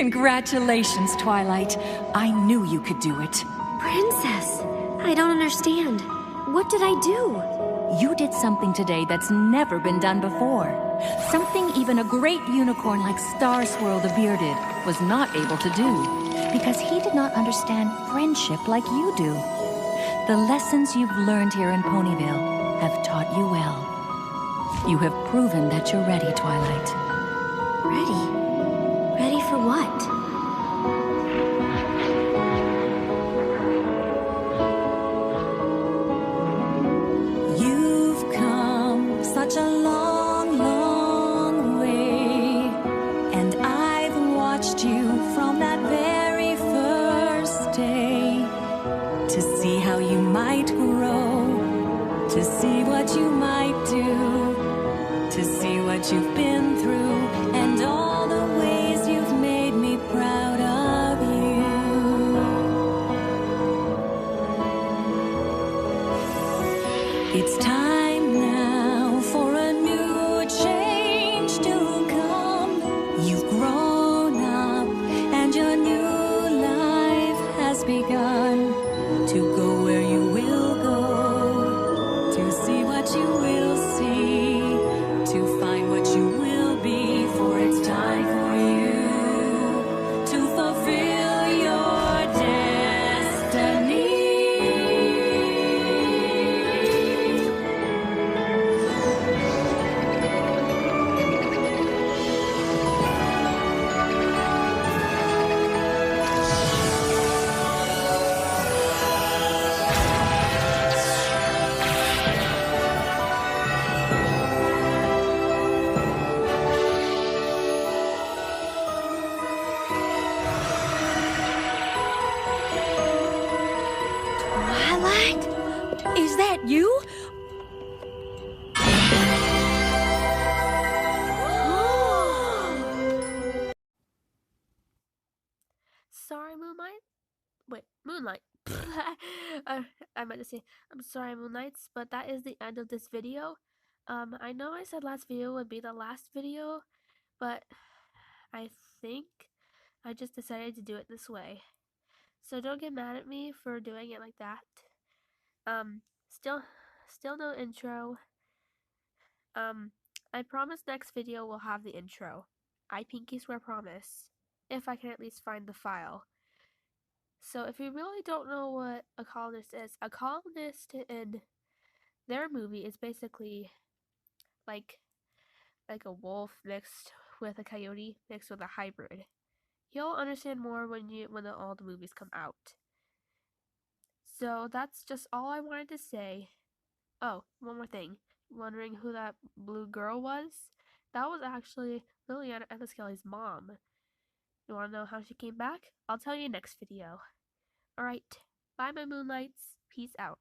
Congratulations, Twilight. I knew you could do it. Princess, I don't understand. What did I do? You did something today that's never been done before. Something even a great unicorn like Star Swirl the Bearded was not able to do, because he did not understand friendship like you do. The lessons you've learned here in Ponyville have taught you well. You have proven that you're ready, Twilight. Ready? Ready for what? You've come such a long, long way, and I've watched you from that very first day, to see how you might grow, to see what you might do, to see what you've been through, and all the ways you've made me proud of you. It's time now for a new change to come. You've grown up and your new life has begun. To go where you will go, to see what you will see, to find what you will be, for it's time for you to fulfill your destiny. Twilight? Is that you? Sorry, Moonlight. Wait, Moonlight. I meant to say, I'm sorry, Moonlights, but that is the end of this video. I know I said last video would be the last video, but I think I just decided to do it this way. So don't get mad at me for doing it like that. Still no intro. I promise next video will have the intro. I pinky swear promise. If I can at least find the file. So if you really don't know what a colonist is, a colonist in their movie is basically like a wolf mixed with a coyote mixed with a hybrid. You'll understand more when all the movies come out. So that's just all I wanted to say. Oh, one more thing. Wondering who that blue girl was? That was actually Liliana and Skelly's mom. You wanna know how she came back? I'll tell you next video. Alright, bye my moonlights. Peace out.